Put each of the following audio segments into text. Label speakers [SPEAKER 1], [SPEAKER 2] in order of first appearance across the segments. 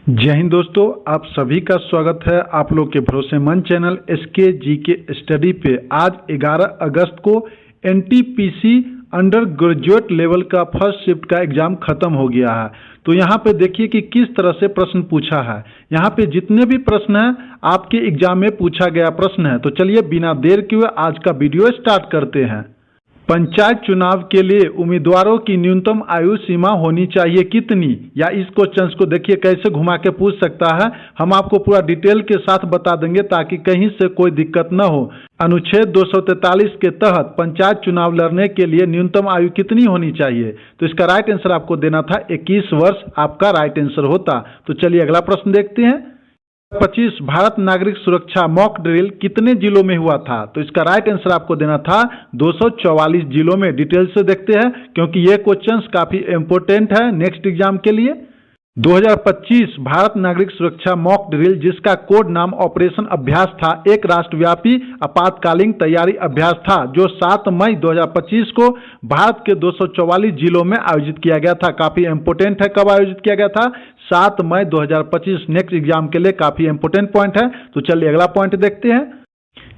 [SPEAKER 1] जय हिंद दोस्तों, आप सभी का स्वागत है आप लोग के भरोसेमंद चैनल एसके जी के स्टडी पे। आज 11 अगस्त को एनटीपीसी अंडर ग्रेजुएट लेवल का फर्स्ट शिफ्ट का एग्जाम खत्म हो गया है। तो यहाँ पे देखिए कि किस तरह से प्रश्न पूछा है। यहाँ पे जितने भी प्रश्न हैं आपके एग्जाम में पूछा गया प्रश्न है। तो चलिए बिना देर किए आज का वीडियो स्टार्ट करते हैं। पंचायत चुनाव के लिए उम्मीदवारों की न्यूनतम आयु सीमा होनी चाहिए कितनी, या इस क्वेश्चन को देखिए कैसे घुमा के पूछ सकता है। हम आपको पूरा डिटेल के साथ बता देंगे ताकि कहीं से कोई दिक्कत न हो। अनुच्छेद 243 के तहत पंचायत चुनाव लड़ने के लिए न्यूनतम आयु कितनी होनी चाहिए, तो इसका राइट आंसर आपको देना था 21 वर्ष आपका राइट आंसर होता। तो चलिए अगला प्रश्न देखते हैं। 25 भारत नागरिक सुरक्षा मॉक ड्रिल कितने जिलों में हुआ था, तो इसका राइट आंसर आपको देना था 244 जिलों में। डिटेल से देखते हैं क्योंकि ये क्वेश्चंस काफी इंपोर्टेंट है नेक्स्ट एग्जाम के लिए। 2025 भारत नागरिक सुरक्षा मॉक ड्रिल जिसका कोड नाम ऑपरेशन अभ्यास था, एक राष्ट्रव्यापी आपातकालीन तैयारी अभ्यास था जो 7 मई 2025 को भारत के 244 जिलों में आयोजित किया गया था। काफी इंपोर्टेंट है, कब आयोजित किया गया था? 7 मई 2025। नेक्स्ट एग्जाम के लिए काफी इंपोर्टेंट पॉइंट है। तो चलिए अगला पॉइंट देखते हैं।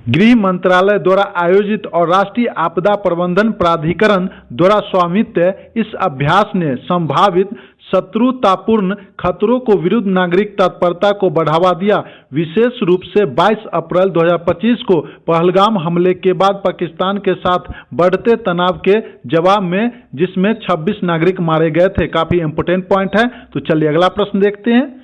[SPEAKER 1] गृह मंत्रालय द्वारा आयोजित और राष्ट्रीय आपदा प्रबंधन प्राधिकरण द्वारा स्वामित्व इस अभ्यास ने संभावित शत्रुतापूर्ण खतरों को विरुद्ध नागरिक तत्परता को बढ़ावा दिया। विशेष रूप से 22 अप्रैल 2025 को पहलगाम हमले के बाद पाकिस्तान के साथ बढ़ते तनाव के जवाब में जिसमें 26 नागरिक मारे गए थे। काफी इंपोर्टेंट पॉइंट है। तो चलिए अगला प्रश्न देखते हैं।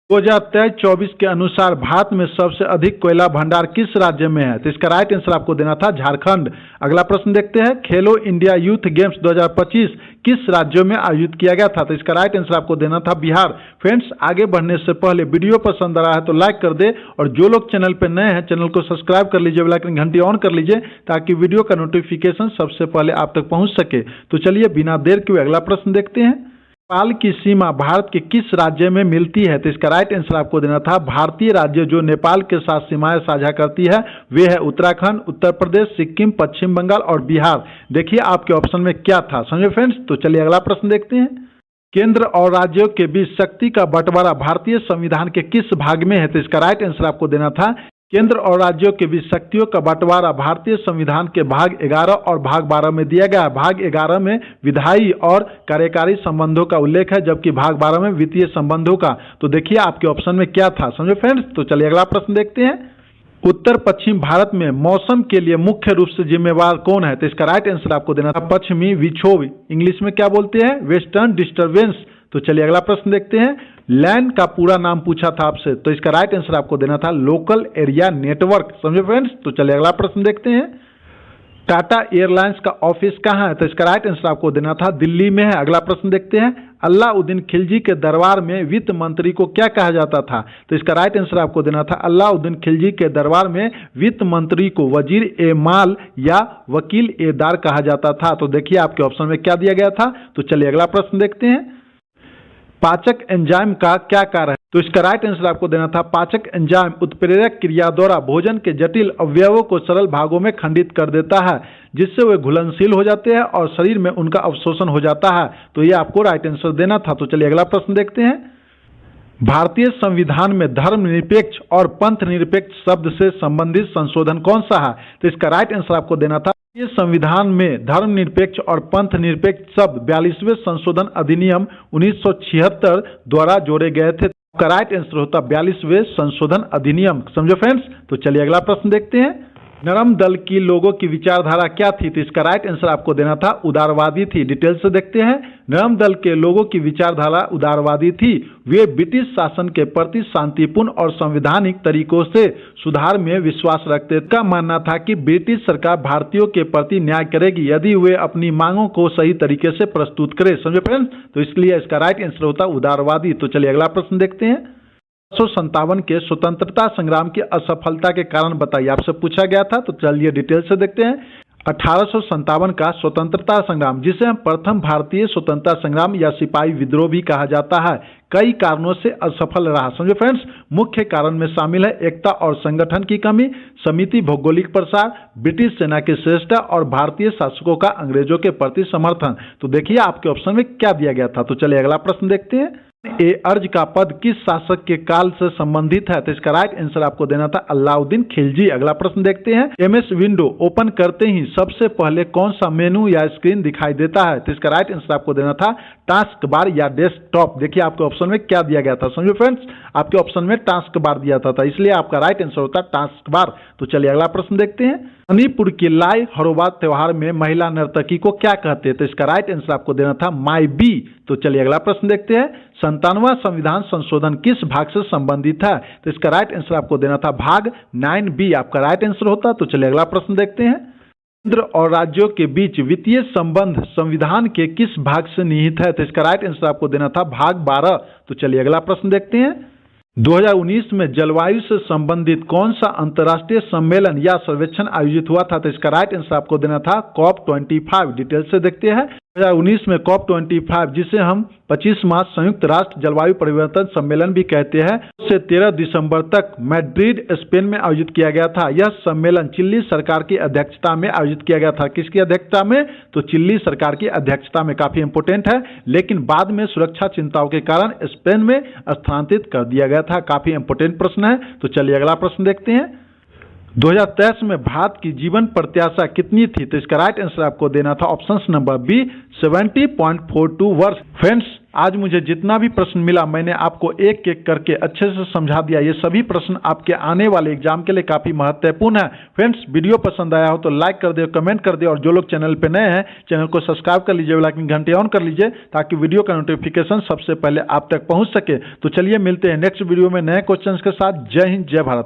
[SPEAKER 1] 2023-24 के अनुसार भारत में सबसे अधिक कोयला भंडार किस राज्य में है, तो इसका राइट आंसर आपको देना था झारखंड। अगला प्रश्न देखते हैं। खेलो इंडिया यूथ गेम्स 2025 किस राज्यों में आयोजित किया गया था, तो इसका राइट आंसर आपको देना था बिहार। फ्रेंड्स, आगे बढ़ने से पहले वीडियो पसंद आ रहा है तो लाइक कर दे, और जो लोग चैनल पर नए हैं चैनल को सब्सक्राइब कर लीजिए, बेल आइकन घंटी ऑन कर लीजिए ताकि वीडियो का नोटिफिकेशन सबसे पहले आप तक पहुंच सके। तो चलिए बिना देर के अगला प्रश्न देखते हैं। नेपाल की सीमा भारत के किस राज्य में मिलती है, तो इसका राइट आंसर आपको देना था भारतीय राज्य जो नेपाल के साथ सीमाएं साझा करती है वे है उत्तराखंड, उत्तर प्रदेश, सिक्किम, पश्चिम बंगाल और बिहार। देखिए आपके ऑप्शन में क्या था, समझे फ्रेंड्स। तो चलिए अगला प्रश्न देखते हैं। केंद्र और राज्यों के बीच शक्ति का बंटवारा भारतीय संविधान के किस भाग में है, तो इसका राइट आंसर आपको देना था केंद्र और राज्यों के बीच शक्तियों का बंटवारा भारतीय संविधान के भाग 11 और भाग 12 में दिया गया है। भाग 11 में विधायी और कार्यकारी संबंधों का उल्लेख है, जबकि भाग 12 में वित्तीय संबंधों का। तो देखिए आपके ऑप्शन में क्या था, समझे फ्रेंड्स। तो चलिए अगला प्रश्न देखते हैं। उत्तर पश्चिम भारत में मौसम के लिए मुख्य रूप से जिम्मेवार कौन है, तो इसका राइट आंसर आपको देना था पश्चिमी विक्षोभ, इंग्लिश में क्या बोलते हैं, वेस्टर्न डिस्टर्बेंस। तो चलिए अगला प्रश्न देखते हैं। लैंड का पूरा नाम पूछा था आपसे, तो इसका राइट आंसर आपको देना था लोकल एरिया नेटवर्क, समझे फ्रेंड्स। तो चलिए अगला प्रश्न देखते हैं। टाटा एयरलाइंस का ऑफिस कहाँ है, तो इसका राइट आंसर आपको देना था दिल्ली में है। अगला प्रश्न देखते हैं। अलाउद्दीन खिलजी के दरबार में वित्त मंत्री को क्या कहा जाता था, तो इसका राइट आंसर आपको देना था अलाउद्दीन खिलजी के दरबार में वित्त मंत्री को वजीर ए माल या वकील ए दार कहा जाता था। तो देखिए आपके ऑप्शन में क्या दिया गया था। तो चलिए अगला प्रश्न देखते हैं। पाचक एंजाइम का क्या कार्य है, तो इसका राइट आंसर आपको देना था पाचक एंजाइम उत्प्रेरक क्रिया द्वारा भोजन के जटिल अवयवों को सरल भागों में खंडित कर देता है जिससे वे घुलनशील हो जाते हैं और शरीर में उनका अवशोषण हो जाता है। तो ये आपको राइट आंसर देना था। तो चलिए अगला प्रश्न देखते हैं। भारतीय संविधान में धर्मनिरपेक्ष और पंथ निरपेक्ष शब्द से संबंधित संशोधन कौन सा है, तो इसका राइट आंसर आपको देना था ये संविधान में धर्मनिरपेक्ष और पंथ निरपेक्ष शब्द 42वें संशोधन अधिनियम 1976 द्वारा जोड़े गए थे। का राइट आंसर होता 42वें संशोधन अधिनियम, समझो फ्रेंड्स। तो चलिए अगला प्रश्न देखते हैं। नरम दल की लोगों की विचारधारा क्या थी, तो इसका राइट आंसर आपको देना था उदारवादी थी। डिटेल से देखते हैं। नरम दल के लोगों की विचारधारा उदारवादी थी। वे ब्रिटिश शासन के प्रति शांतिपूर्ण और संवैधानिक तरीकों से सुधार में विश्वास रखते थे। का मानना था कि ब्रिटिश सरकार भारतीयों के प्रति न्याय करेगी यदि वे अपनी मांगों को सही तरीके से प्रस्तुत करे, समझे फ्रेंड्स। तो इसलिए इसका राइट आंसर होता उदारवादी। तो चलिए अगला प्रश्न देखते हैं। 1857 के स्वतंत्रता संग्राम की असफलता के कारण बताइए, आपसे पूछा गया था। तो चलिए डिटेल से देखते हैं। 1857 का स्वतंत्रता संग्राम जिसे हम प्रथम भारतीय स्वतंत्रता संग्राम या सिपाही विद्रोह भी कहा जाता है, कई कारणों से असफल रहा, समझे फ्रेंड्स। मुख्य कारण में शामिल है एकता और संगठन की कमी, समिति भौगोलिक प्रसार, ब्रिटिश सेना की श्रेष्ठता और भारतीय शासकों का अंग्रेजों के प्रति समर्थन। तो देखिए आपके ऑप्शन में क्या दिया गया था। तो चलिए अगला प्रश्न देखते हैं। ए अर्ज का पद किस शासक के काल से संबंधित है? तो इसका राइट आंसर आपको देना था अलाउद्दीन खिलजी। अगला प्रश्न देखते हैं, एमएस विंडो ओपन करते ही सबसे पहले कौन सा मेनू या स्क्रीन दिखाई देता है? तो इसका राइट आंसर आपको देना था टास्क बार या डेस्कटॉप। देखिए आपके ऑप्शन में क्या दिया गया था, समझो फ्रेंड्स, आपके ऑप्शन में टास्क बार दिया था इसलिए आपका राइट आंसर होता टास्क बार। तो चलिए अगला प्रश्न देखते हैं, मणिपुर के लाई हरोबा त्योहार में महिला नर्तकी को क्या कहते हैं? तो इसका राइट आंसर आपको देना था माई बी। तो चलिए अगला प्रश्न देखते हैं, 97वां संविधान संशोधन किस भाग से संबंधित है? तो इसका राइट आंसर आपको देना था भाग 9B आपका राइट आंसर होता। तो चलिए अगला प्रश्न देखते हैं, केंद्र और राज्यों के बीच वित्तीय संबंध संविधान के किस भाग से निहित है? तो इसका राइट आंसर आपको देना था भाग 12। तो चलिए अगला प्रश्न देखते हैं, 2019 में जलवायु से संबंधित कौन सा अंतर्राष्ट्रीय सम्मेलन या सर्वेक्षण आयोजित हुआ था? तो इसका राइट आंसर आपको देना था COP25। डिटेल से देखते हैं, 2019 में COP25 जिसे हम 25 मार्च संयुक्त राष्ट्र जलवायु परिवर्तन सम्मेलन भी कहते हैं, से 13 दिसंबर तक मैड्रिड स्पेन में आयोजित किया गया था। यह सम्मेलन चिली सरकार की अध्यक्षता में आयोजित किया गया था। किसकी अध्यक्षता में? तो चिली सरकार की अध्यक्षता में। काफी इंपोर्टेंट है, लेकिन बाद में सुरक्षा चिंताओं के कारण स्पेन में स्थानांतरित कर दिया गया था। काफी इंपोर्टेंट प्रश्न है। तो चलिए अगला प्रश्न देखते हैं, 2023 में भारत की जीवन प्रत्याशा कितनी थी? तो इसका राइट आंसर आपको देना था ऑप्शन नंबर बी 70.42 वर्ष। फ्रेंड्स, आज मुझे जितना भी प्रश्न मिला मैंने आपको एक एक करके अच्छे से समझा दिया। ये सभी प्रश्न आपके आने वाले एग्जाम के लिए काफी महत्वपूर्ण है। फ्रेंड्स, वीडियो पसंद आया हो तो लाइक कर दे, कमेंट कर दे, और जो लोग चैनल पे नए हैं चैनल को सब्सक्राइब कर लीजिए, बेल आइकन घंटे ऑन कर लीजिए ताकि वीडियो का नोटिफिकेशन सबसे पहले आप तक पहुंच सके। तो चलिए मिलते हैं नेक्स्ट वीडियो में नए क्वेश्चन के साथ। जय हिंद, जय भारत।